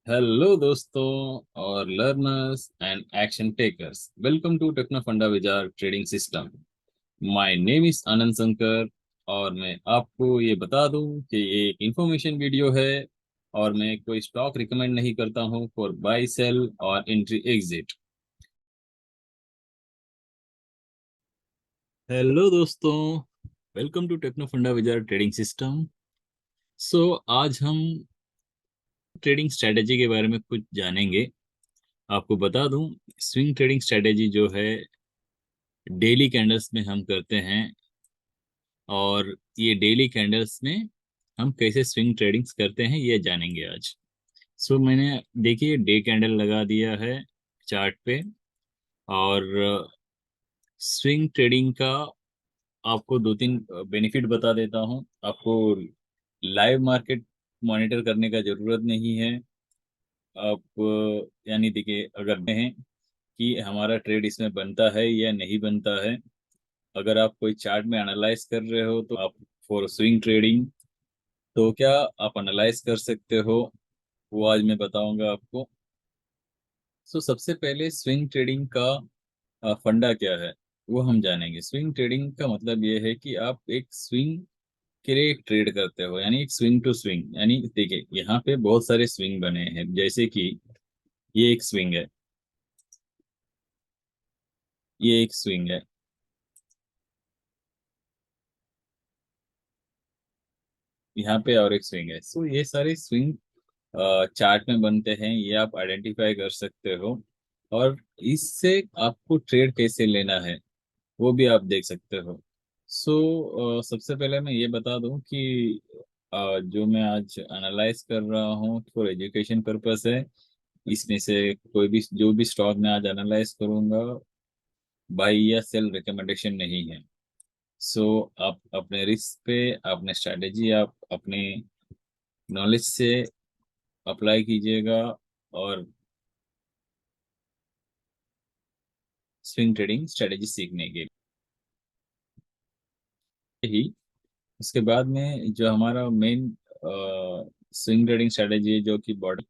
Hello दोस्तों और learners and action takers, welcome to techno funda wizard trading system. My name is Anand Shankar और मैं आपको ये बता दूं कि ये एक इंफॉर्मेशन वीडियो है और मैं कोई स्टॉक रिकमेंड नहीं करता हूं फॉर बाय सेल और एंट्री एग्जिट। हेलो दोस्तों, welcome to techno funda wizard trading system. सो आज हम ट्रेडिंग स्ट्रेटेजी के बारे में कुछ जानेंगे। आपको बता दूं, स्विंग ट्रेडिंग स्ट्रेटेजी जो है डेली कैंडल्स में हम करते हैं और ये डेली कैंडल्स में हम कैसे स्विंग ट्रेडिंग्स करते हैं ये जानेंगे आज। मैंने देखिए डे कैंडल लगा दिया है चार्ट पे और स्विंग ट्रेडिंग का आपको दो तीन बेनिफिट बता देता हूँ। आपको लाइव मार्केट मॉनिटर करने का जरूरत नहीं है। आप यानी देखिए अगर हैं कि हमारा ट्रेड इसमें बनता है या नहीं बनता है। अगर आप कोई चार्ट में एनालाइज कर रहे हो तो आप फॉर स्विंग ट्रेडिंग तो क्या आप एनालाइज कर सकते हो, वो आज मैं बताऊंगा आपको। सबसे पहले स्विंग ट्रेडिंग का फंडा क्या है वो हम जानेंगे। स्विंग ट्रेडिंग का मतलब ये है कि आप एक स्विंग के लिए एक ट्रेड करते हो, यानी एक स्विंग टू स्विंग। यानी देखिए यहाँ पे बहुत सारे स्विंग बने हैं, जैसे कि ये एक स्विंग है, ये एक स्विंग है, यहाँ पे और एक स्विंग है। ये सारे स्विंग चार्ट में बनते हैं, ये आप आइडेंटिफाई कर सकते हो और इससे आपको ट्रेड कैसे लेना है वो भी आप देख सकते हो। सबसे पहले मैं ये बता दूं कि जो मैं आज एनालाइज कर रहा हूँ फॉर एजुकेशन पर्पस है। इसमें से कोई भी जो भी स्टॉक मैं आज एनालाइज करूंगा, बाई या सेल रिकमेंडेशन नहीं है। आप अपने रिस्क पे अपने स्ट्रेटेजी आप अपने नॉलेज से अप्लाई कीजिएगा और स्विंग ट्रेडिंग स्ट्रेटेजी सीखने के लिए ही। उसके बाद में जो हमारा मेन स्विंग ट्रेडिंग स्ट्रेटेजी है जो कि बॉडी,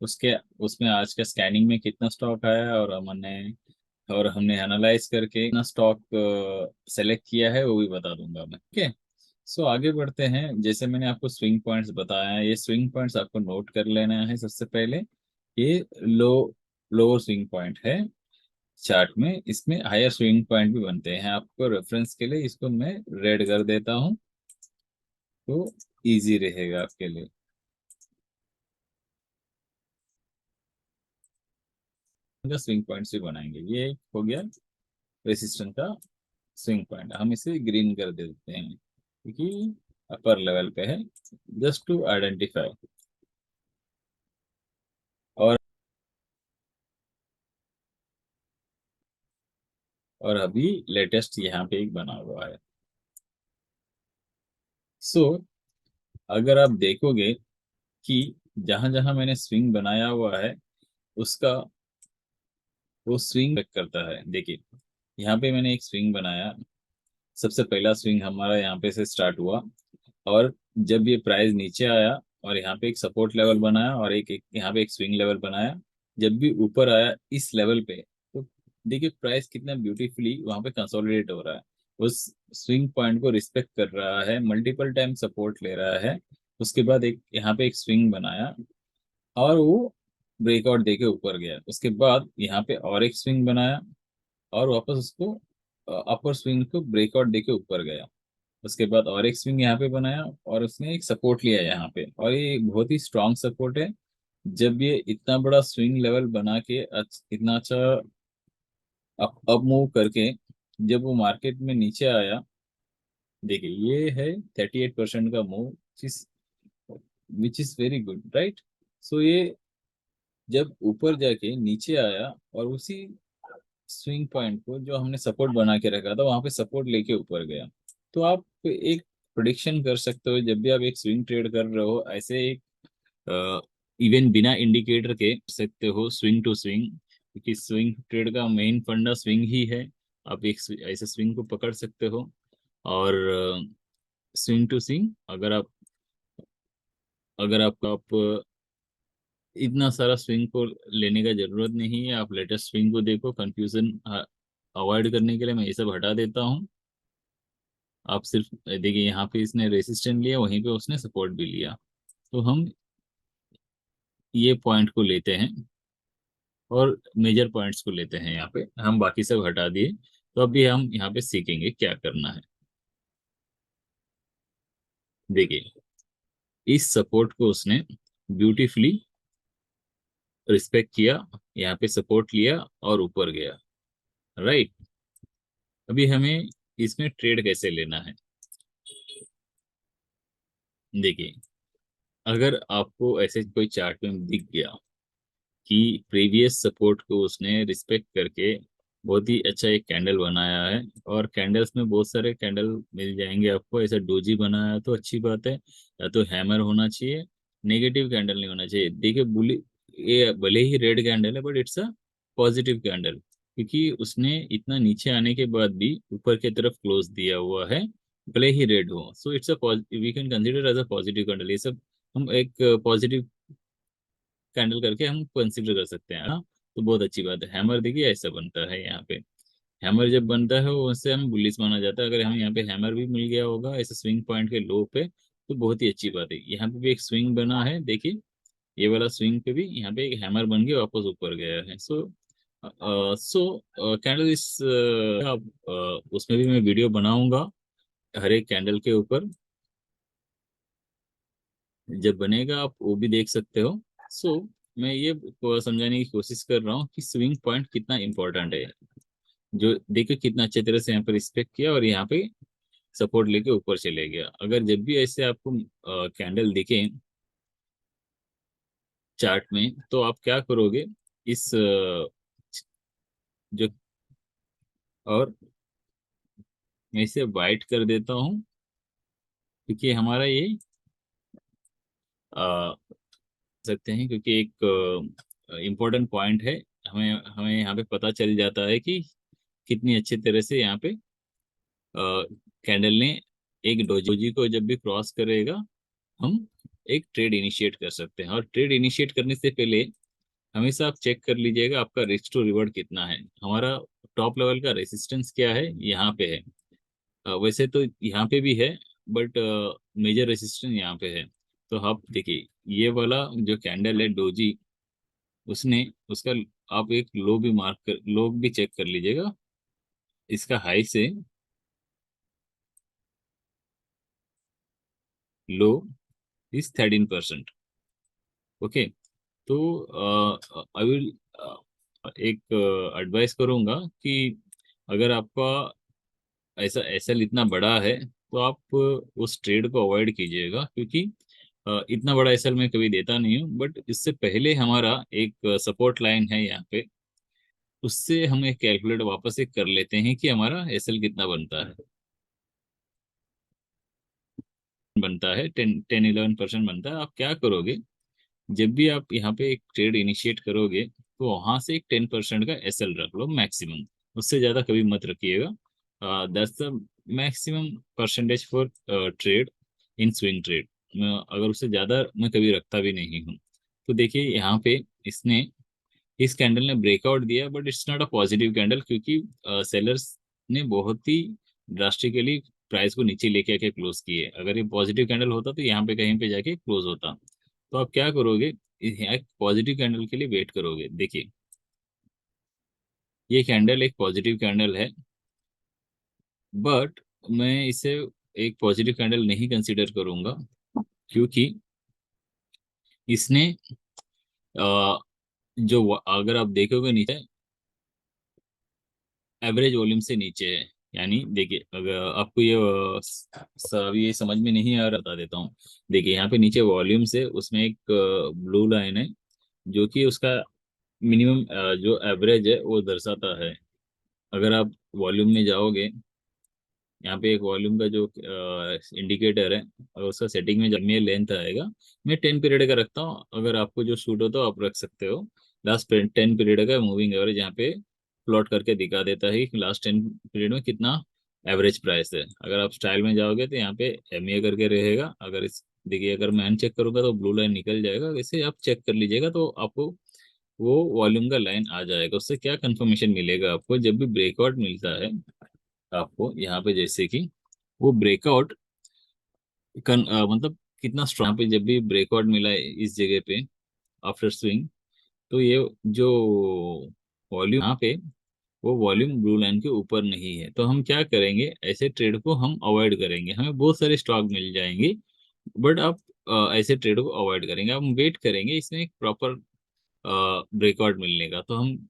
उसके उसमें आज का स्कैनिंग में कितना स्टॉक आया और हमने एनालाइज करके कितना स्टॉक सेलेक्ट किया है वो भी बता दूंगा मैं। ठीक है। आगे बढ़ते हैं। जैसे मैंने आपको स्विंग पॉइंट्स बताया है, ये स्विंग पॉइंट्स आपको नोट कर लेना है। सबसे पहले ये लोअर स्विंग पॉइंट है चार्ट में, इसमें हायर स्विंग पॉइंट भी बनते हैं। आपको रेफरेंस के लिए इसको मैं रेड कर देता हूँ तो इजी रहेगा आपके लिए। स्विंग पॉइंट्स भी बनाएंगे। ये एक हो गया रेसिस्टेंस का स्विंग पॉइंट, हम इसे ग्रीन कर देते हैं क्योंकि अपर लेवल पे है, जस्ट टू आइडेंटिफाई। और अभी लेटेस्ट यहाँ पे एक बना हुआ है। सो अगर आप देखोगे कि जहां जहां मैंने स्विंग बनाया हुआ है उसका वो स्विंग करता है। देखिए यहाँ पे मैंने एक स्विंग बनाया, सबसे पहला स्विंग हमारा यहाँ पे से स्टार्ट हुआ और जब ये प्राइस नीचे आया और यहाँ पे एक सपोर्ट लेवल बनाया और यहाँ पे एक स्विंग लेवल बनाया। जब भी ऊपर आया इस लेवल पे तो देखिए प्राइस कितना ब्यूटीफुली वहां पे कंसोलिडेट हो रहा है, उस स्विंग पॉइंट को रिस्पेक्ट कर रहा है, मल्टीपल टाइम सपोर्ट ले रहा है। उसके बाद एक यहाँ पे एक स्विंग बनाया और वो ब्रेकआउट देके ऊपर गया। उसके बाद यहाँ पे और एक स्विंग बनाया और वापस उसको अपर स्विंग को ब्रेकआउट देके ऊपर गया। उसके बाद और एक स्विंग यहाँ पे बनाया और उसने एक सपोर्ट लिया यहाँ पे, और ये बहुत ही स्ट्रांग सपोर्ट है। जब ये इतना बड़ा स्विंग लेवल बना के इतना अच्छा अप मूव करके जब वो मार्केट में नीचे आया, देखिए ये है 38% का move, which is very good, right. ये जब ऊपर जाके नीचे आया और उसी स्विंग पॉइंट को जो हमने सपोर्ट बना के रखा था वहां पे सपोर्ट लेके ऊपर गया। तो आप एक प्रिडिक्शन कर सकते हो जब भी आप एक स्विंग ट्रेड कर रहे हो ऐसे एक इवन बिना इंडिकेटर के कर सकते हो स्विंग टू स्विंग, क्योंकि स्विंग ट्रेड का मेन फंडा स्विंग ही है। आप एक ऐसे स्विंग को पकड़ सकते हो और स्विंग टू स्विंग अगर आप इतना सारा स्विंग को लेने का जरूरत नहीं है, आप लेटेस्ट स्विंग को देखो। कंफ्यूजन अवॉइड करने के लिए मैं ये सब हटा देता हूँ। आप सिर्फ देखिए, यहाँ पे इसने रेसिस्टेंट लिया, वहीं पे उसने सपोर्ट भी लिया। तो हम ये पॉइंट को लेते हैं और मेजर पॉइंट्स को लेते हैं। यहाँ पे हम बाकी सब हटा दिए। तो अभी हम यहाँ पे सीखेंगे क्या करना है। देखिए, इस सपोर्ट को उसने ब्यूटीफुली रिस्पेक्ट किया, यहाँ पे सपोर्ट लिया और ऊपर गया। राइट। अभी हमें इसमें ट्रेड कैसे लेना है। देखिए, अगर आपको ऐसे कोई चार्ट में दिख गया कि प्रीवियस सपोर्ट को उसने रिस्पेक्ट करके बहुत ही अच्छा एक कैंडल बनाया है, और कैंडल्स में बहुत सारे कैंडल मिल जाएंगे आपको। ऐसा डोजी बनाया तो अच्छी बात है, या तो हैमर होना चाहिए, नेगेटिव कैंडल नहीं होना चाहिए। देखिए बुली, ये भले ही रेड कैंडल है but it's a positive candle, क्योंकि उसने इतना नीचे आने के बाद भी ऊपर की तरफ क्लोज दिया हुआ है, भले ही रेड हो। So it's a, we can consider as a positive candle. ये सब हम एक पॉजिटिव कैंडल करके हम कंसिडर कर सकते हैं ना। तो बहुत अच्छी बात है। हैमर देखिए ऐसा बनता है यहाँ पे। हैमर जब बनता है वो उससे हमें बुलिश माना जाता है। अगर हमें यहाँ पे हैमर भी मिल गया होगा ऐसे स्विंग पॉइंट के लो पे, तो बहुत ही अच्छी बात है। यहाँ पे भी एक स्विंग बना है, देखिए ये वाला स्विंग पे भी यहाँ पे एक हैमर बन के वापस ऊपर गया है। सो कैंडल इस उसमें भी मैं वीडियो बनाऊंगा हर एक कैंडल के ऊपर। जब बनेगा आप वो भी देख सकते हो। सो मैं ये समझाने की कोशिश कर रहा हूँ कि स्विंग पॉइंट कितना इंपॉर्टेंट है। जो देखो कितना अच्छे तरह से यहाँ पर रिस्पेक्ट किया और यहाँ पे सपोर्ट लेके ऊपर चले गया। अगर जब भी ऐसे आपको कैंडल दिखे चार्ट में, तो आप क्या करोगे, इस जो, और मैं इसे वाइट कर देता हूँ, क्योंकि हमारा ये सकते हैं, क्योंकि एक इम्पोर्टेंट पॉइंट है। हमें हमें यहाँ पे पता चल जाता है कि कितनी अच्छी तरह से यहाँ पे कैंडल ने एक डोजी को जब भी क्रॉस करेगा, हम एक ट्रेड इनिशिएट कर सकते हैं। और ट्रेड इनिशिएट करने से पहले हमेशा आप चेक कर लीजिएगा आपका रिस्क टू रिवॉर्ड कितना है। हमारा टॉप लेवल का रेसिस्टेंस क्या है, यहाँ पे है। वैसे तो यहाँ पे भी है, बट मेजर रेसिस्टेंस यहाँ पे है। तो आप देखिए, ये वाला जो कैंडल है डोजी, उसने उसका आप एक लो भी चेक कर लीजिएगा। इसका हाई से लो इज 13%। ओके। तो आई विल एक एडवाइस करूंगा कि अगर आपका ऐसा एसएल इतना बड़ा है, तो आप उस ट्रेड को अवॉइड कीजिएगा, क्योंकि इतना बड़ा एसएल मैं कभी देता नहीं हूँ। बट इससे पहले हमारा एक सपोर्ट लाइन है यहाँ पे, उससे हम एक कैलकुलेट वापस एक कर लेते हैं कि हमारा एसएल कितना बनता है 10-11% बनता है। आप क्या करोगे, जब भी आप यहाँ पे एक ट्रेड इनिशिएट करोगे, तो वहां से एक 10% का एसएल रख लो मैक्सिमम। उससे ज्यादा कभी मत रखिएगा। That's the maximum percentage for trade in swing trade. अगर उससे ज्यादा मैं कभी रखता भी नहीं हूँ। तो देखिए यहाँ पे इसने, इस कैंडल ने ब्रेकआउट दिया, but it's not a positive candle, क्योंकि सेलर्स ने बहुत ही ड्रास्टिकली प्राइस को नीचे लेके आके क्लोज किए। अगर ये पॉजिटिव कैंडल होता तो यहाँ पे कहीं पे जाके क्लोज होता। तो आप क्या करोगे, एक पॉजिटिव कैंडल के लिए वेट करोगे। देखिए, ये कैंडल एक पॉजिटिव कैंडल है, बट मैं इसे एक पॉजिटिव कैंडल नहीं कंसीडर करूंगा, क्योंकि इसने अगर आप देखोगे नीचे, एवरेज वॉल्यूम से नीचे है। यानी देखिए, अगर आपको ये ये समझ में नहीं आ रहा, बता देता हूँ। देखिए यहाँ पे नीचे वॉल्यूम से उसमें एक ब्लू लाइन है, जो कि उसका मिनिमम जो एवरेज है वो दर्शाता है। अगर आप वॉल्यूम में जाओगे, यहाँ पे एक वॉल्यूम का जो इंडिकेटर है, और उसका सेटिंग में जब में लेंथ आएगा, मैं 10 पीरियड का रखता हूँ। अगर आपको जो सूट हो तो आप रख सकते हो। लास्ट 10 पीरियड का मूविंग एवरेज यहाँ पे प्लॉट करके दिखा देता है कि लास्ट 10 पीरियड में कितना एवरेज प्राइस है। अगर आप स्टाइल में जाओगे तो यहाँ पे एमए करके रहेगा। अगर इस देखिए अगर मैं अनचेक करूंगा तो ब्लू लाइन निकल जाएगा, वैसे आप चेक कर लीजिएगा तो आपको वो वॉल्यूम का लाइन आ जाएगा। उससे क्या कंफर्मेशन मिलेगा आपको, जब भी ब्रेकआउट मिलता है आपको यहाँ पे, जैसे कि वो ब्रेकआउट मतलब कितना स्ट्रॉन्ग पे, जब भी ब्रेकआउट मिला है इस जगह पे आफ्टर स्विंग, तो ये जो वॉल्यूम यहाँ पे, वो वॉल्यूम ब्लू लाइन के ऊपर नहीं है। तो हम क्या करेंगे, ऐसे ट्रेड को हम अवॉइड करेंगे। हमें बहुत सारे स्टॉक मिल जाएंगे, बट आप ऐसे ट्रेड को अवॉइड करेंगे। हम वेट करेंगे इसमें एक प्रॉपर ब्रेकआउट मिलने का। तो हम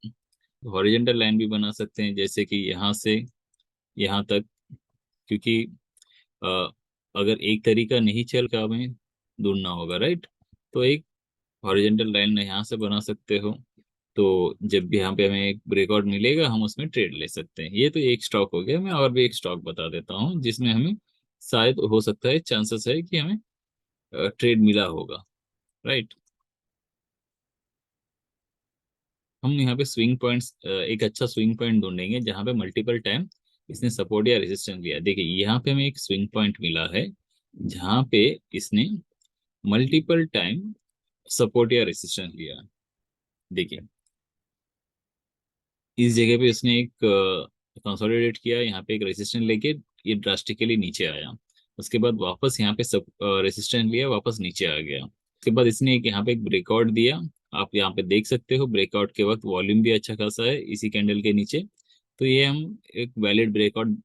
हॉरिजॉन्टल लाइन भी बना सकते हैं, जैसे कि यहाँ से यहाँ तक, क्योंकि अ, अगर एक तरीका नहीं चल का हमें ढूंढना होगा, राइट। तो एक हॉरिजॉन्टल लाइन यहाँ से बना सकते हो, तो जब भी यहाँ पे हमें एक ब्रेकआउट मिलेगा हम उसमें ट्रेड ले सकते हैं। ये तो एक स्टॉक हो गया। मैं और भी एक स्टॉक बता देता हूँ जिसमें हमें शायद हो सकता है, चांसेस है कि हमें ट्रेड मिला होगा, राइट। हम यहाँ पे स्विंग पॉइंट्स, एक अच्छा स्विंग पॉइंट ढूंढेंगे जहाँ पे मल्टीपल टाइम इसने सपोर्ट या रेजिस्टेंस लिया। देखिए यहाँ पे हमें एक स्विंग पॉइंट मिला है जहाँ पे इसने मल्टीपल टाइम सपोर्ट या रेजिस्टेंस लिया। देखिए इस जगह पे इसने एक कंसोलिडेट किया, यहाँ पे एक रेजिस्टेंस लेके ये ड्रास्टिकली नीचे आया। उसके बाद वापस यहाँ पे सब रेजिस्टेंस लिया, वापस नीचे आ गया। उसके बाद इसने एक यहाँ पे एक ब्रेकआउट दिया। आप यहाँ पे देख सकते हो ब्रेकआउट के वक्त वॉल्यूम भी अच्छा खासा है इसी कैंडल के नीचे। तो ये हम एक वैलिड ब्रेकआउट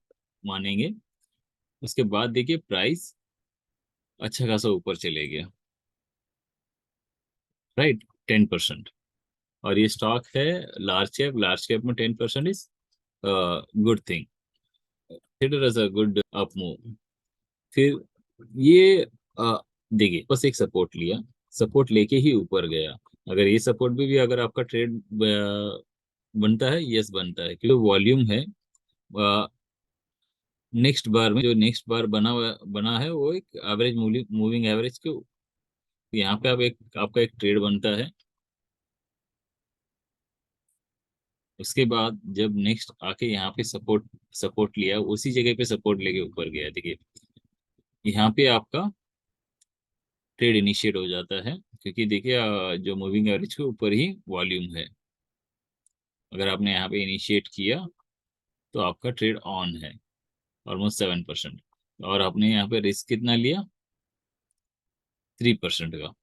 मानेंगे। उसके बाद देखिए प्राइस अच्छा खासा ऊपर चले गया, राइट, 10%। और ये स्टॉक है लार्ज कैप। लार्ज कैप में 10% is good thing, consider as a good up move। फिर ये देखिए बस एक सपोर्ट लिया, सपोर्ट लेके ही ऊपर गया। अगर ये सपोर्ट भी अगर आपका ट्रेड बनता है, यस बनता है, क्योंकि वॉल्यूम है। नेक्स्ट बार में जो नेक्स्ट बार बना है वो एक एवरेज मूविंग एवरेज के, यहाँ पे आप एक आपका एक ट्रेड बनता है। उसके बाद जब नेक्स्ट आके यहाँ पे सपोर्ट सपोर्ट लिया, उसी जगह पे सपोर्ट लेके ऊपर गया। देखिए यहाँ पे आपका ट्रेड इनिशिएट हो जाता है, क्योंकि देखिए जो मूविंग एवरेज के ऊपर ही वॉल्यूम है। अगर आपने यहाँ पे इनिशिएट किया तो आपका ट्रेड ऑन है, ऑलमोस्ट 7%। और आपने यहाँ पे रिस्क कितना लिया, 3% का।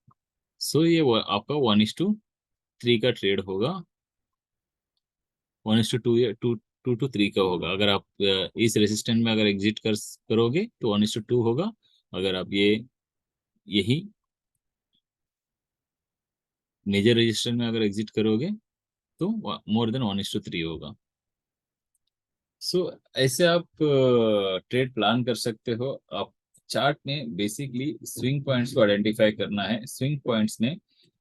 सो ये आपका 1:3 का ट्रेड होगा, 1:2 या 2:3 का होगा। अगर आप इस रेसिस्टेंट में अगर एग्जिट करोगे तो 1:2 होगा। अगर आप ये यही मेजर रेजिस्टेंस में अगर एग्जिट करोगे तो मोर देन 1:3 होगा। सो ऐसे आप ट्रेड प्लान कर सकते हो। आप चार्ट में बेसिकली स्विंग पॉइंट्स को आइडेंटिफाई करना है, स्विंग पॉइंट्स में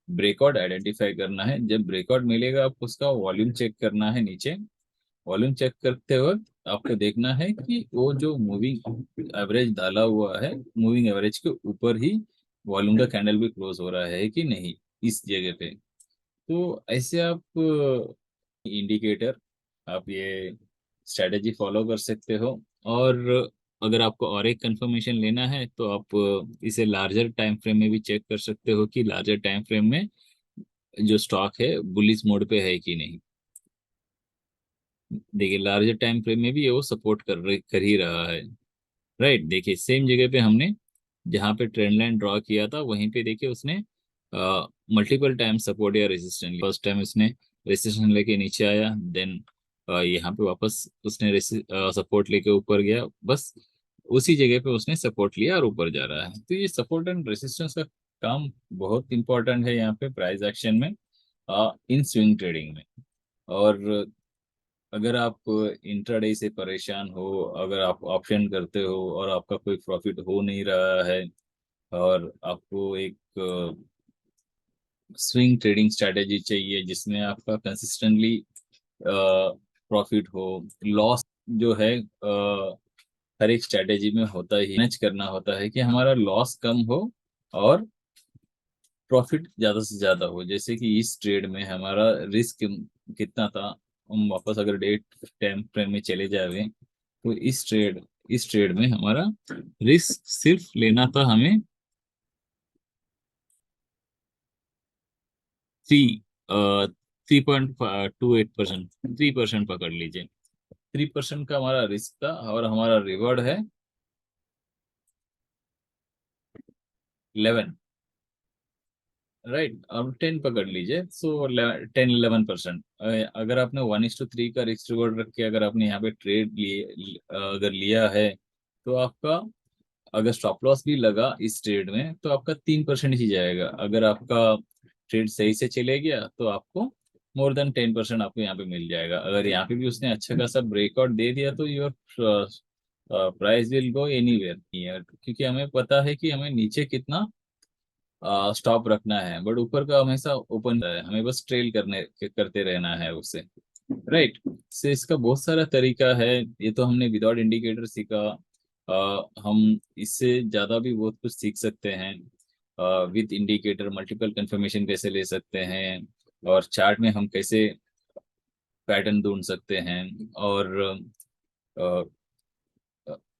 ब्रेकआउट आइडेंटिफाई करना है। जब ब्रेकआउट मिलेगा आप उसका वॉल्यूम चेक करना है नीचे। वॉल्यूम चेक करते वक्त आपको देखना है कि वो जो मूविंग एवरेज डाला हुआ है, मूविंग एवरेज के ऊपर ही वॉल्यूम का कैंडल भी क्लोज हो रहा है कि नहीं इस जगह पे। तो ऐसे आप इंडिकेटर, आप ये स्ट्रेटेजी फॉलो कर सकते हो। और अगर आपको और एक कंफर्मेशन लेना है तो आप इसे लार्जर टाइम फ्रेम में भी चेक कर सकते हो कि लार्जर टाइम फ्रेम में जो स्टॉक है बुलिश मोड पे है कि नहीं। देखिए लार्जर टाइम फ्रेम में भी ये वो सपोर्ट कर ही रहा है, राइट। देखिए सेम जगह पे हमने जहाँ पे ट्रेंड लाइन ड्रॉ किया था वहीं पे देखिए उसने मल्टीपल टाइम सपोर्ट या रेजिस्टेंस, फर्स्ट टाइम उसने रेजिस्टेंस लेके नीचे आया, देन यहाँ पे वापस उसने सपोर्ट लेके ऊपर गया। बस उसी जगह पे उसने सपोर्ट लिया और ऊपर जा रहा है। तो ये सपोर्ट एंड रेजिस्टेंस का काम बहुत इंपॉर्टेंट है यहाँ पे प्राइस एक्शन में, इन स्विंग ट्रेडिंग में। और अगर आप इंट्राडे से परेशान हो, अगर आप ऑप्शन करते हो और आपका कोई प्रॉफिट हो नहीं रहा है, और आपको एक स्विंग ट्रेडिंग स्ट्रैटेजी चाहिए जिसमें आपका कंसिस्टेंटली प्रॉफिट हो, लॉस जो है हर एक स्ट्रैटेजी में होता ही, मैनेज करना होता है कि हमारा लॉस कम हो और प्रॉफिट ज्यादा से ज्यादा हो। जैसे कि इस ट्रेड में हमारा रिस्क कितना था, हम वापस अगर डेट टाइम फ्रेम में चले जाए तो इस ट्रेड में हमारा रिस्क सिर्फ लेना था हमें थ्री 3.28%, 3% पकड़ लीजिए। 3% का हमारा रिस्क था और हमारा रिवॉर्ड है 11। राइट, अब 10 पकड़ लीजिए, सो 10-11%। अगर आपने 1:3 का रिस्क रिवॉर्ड रख के अगर आपने यहाँ पे ट्रेड अगर लिया है, तो आपका अगर स्टॉप लॉस भी लगा इस ट्रेड में तो आपका 3% ही जाएगा। अगर आपका ट्रेड सही से चले गया तो आपको मोर देन 10% आपको यहाँ पे मिल जाएगा। अगर यहाँ पे भी उसने अच्छा खासा ब्रेकआउट दे दिया तो your price will go anywhere, क्योंकि हमें पता है कि हमें नीचे कितना स्टॉप रखना है, बट ऊपर का हमेशा ओपन है, हमें बस ट्रेल करते रहना है उसे। राइट, से इसका बहुत सारा तरीका है। ये तो हमने विदाउट इंडिकेटर सीखा। हम इससे ज़्यादा भी बहुत कुछ सीख सकते हैं। विद इंडिकेटर मल्टीपल कंफर्मेशन कैसे ले सकते हैं, और चार्ट में हम कैसे पैटर्न ढूंढ सकते हैं, और अ,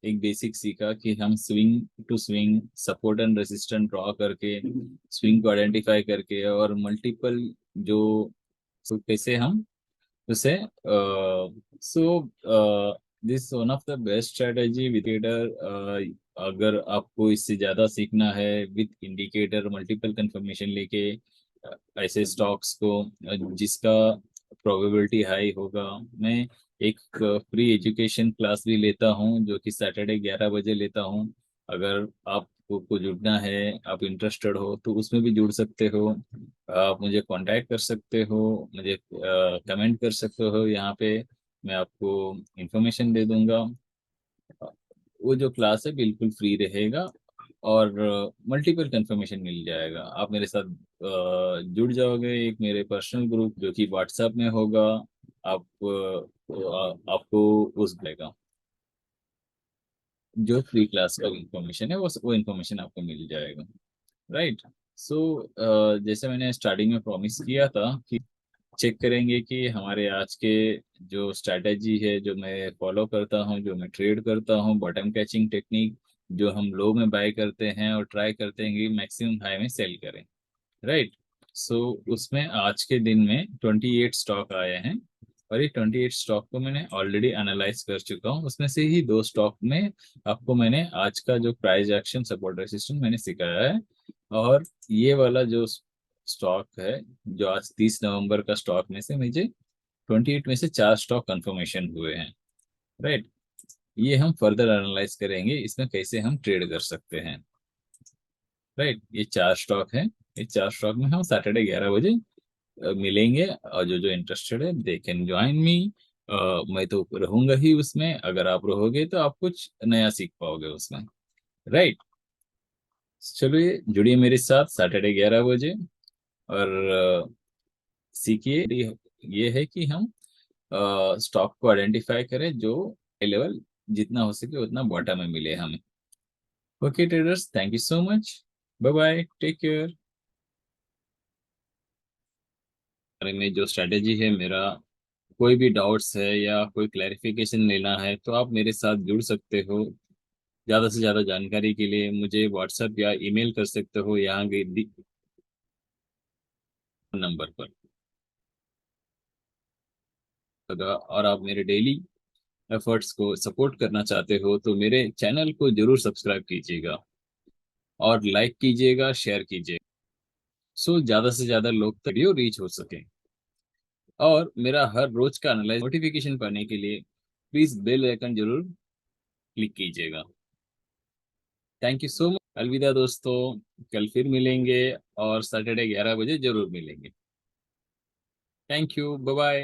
एक बेसिक सीखा कि हम swing to swing, support and resistant draw करके, स्विंग को आइडेंटिफाई करके, और मल्टीपल जो so कैसे हम उसे so this one of the best strategy with indicator. अगर आपको इससे ज़्यादा सीखना है विद इंडिकेटर मल्टीपल कंफर्मेशन लेके ऐसे स्टॉक्स को जिसका प्रोबेबिलिटी हाई होगा, मैं एक फ्री एजुकेशन क्लास भी लेता हूँ जो कि सैटरडे 11 बजे लेता हूँ। अगर आपको को जुड़ना है, आप इंटरेस्टेड हो तो उसमें भी जुड़ सकते हो। आप मुझे कांटेक्ट कर सकते हो, मुझे कमेंट कर सकते हो यहाँ पे, मैं आपको इंफॉर्मेशन दे दूंगा। वो जो क्लास है बिल्कुल फ्री रहेगा, और मल्टीपल कंफर्मेशन मिल जाएगा। आप मेरे साथ जुड़ जाओगे, एक मेरे पर्सनल ग्रुप जो कि व्हाट्सएप में होगा। आप आपको उस देगा जो फ्री क्लास का इंफॉर्मेशन है, वो इंफॉर्मेशन आपको मिल जाएगा। राइट, सो जैसे मैंने स्टार्टिंग में प्रॉमिस किया था कि चेक करेंगे कि हमारे आज के जो स्ट्रैटेजी है, जो मैं फॉलो करता हूँ, जो मैं ट्रेड करता हूँ, बॉटम कैचिंग टेक्निक, जो हम लो में बाय करते हैं और ट्राई करते हैं कि मैक्सिमम हाई में सेल करें। राइट, सो उसमें आज के दिन में 28 स्टॉक आए हैं, और ये 28 स्टॉक को मैंने ऑलरेडी एनालाइज कर चुका हूँ। उसमें से ही दो स्टॉक में आपको मैंने आज का जो प्राइस एक्शन सपोर्ट रेसिस्टेंस मैंने सिखाया है। और ये वाला जो स्टॉक है, जो आज 30 नवंबर का स्टॉक में से मुझे 28 में से 4 स्टॉक कंफर्मेशन हुए हैं। राइट, ये हम फर्दर एनालाइज करेंगे इसमें कैसे हम ट्रेड कर सकते हैं। राइट, ये 4 स्टॉक हैं। ये 4 स्टॉक में हम सैटरडे 11 बजे मिलेंगे, और जो जो इंटरेस्टेड है दे कैन ज्वाइन मी। मैं तो रहूंगा ही उसमें, अगर आप रहोगे तो आप कुछ नया सीख पाओगे उसमें। राइट, चलिए जुड़िए मेरे साथ सैटरडे 11 बजे, और सीखिए। ये है कि हम स्टॉक को आइडेंटिफाई करें जो लेवल जितना हो सके उतना बॉटम में मिले हमें। Okay traders, thank you so much, bye bye, take care. बारे में जो स्ट्रेटेजी है मेरा, कोई भी डाउट्स है या कोई क्लैरिफिकेशन लेना है तो आप मेरे साथ जुड़ सकते हो। ज़्यादा से ज़्यादा जानकारी के लिए मुझे व्हाट्सएप या ईमेल कर सकते हो यहाँ के नंबर पर। अगर और आप मेरे डेली एफर्ट्स को सपोर्ट करना चाहते हो तो मेरे चैनल को जरूर सब्सक्राइब कीजिएगा, और लाइक कीजिएगा, शेयर कीजिए, सो ज़्यादा से ज़्यादा लोग तक वीडियो रीच हो सके। और मेरा हर रोज का एनालाइज नोटिफिकेशन पाने के लिए प्लीज़ बेल आइकन जरूर क्लिक कीजिएगा। थैंक यू सो मच, अलविदा दोस्तों। कल फिर मिलेंगे, और सैटरडे 11 बजे जरूर मिलेंगे। Thank you, bye bye.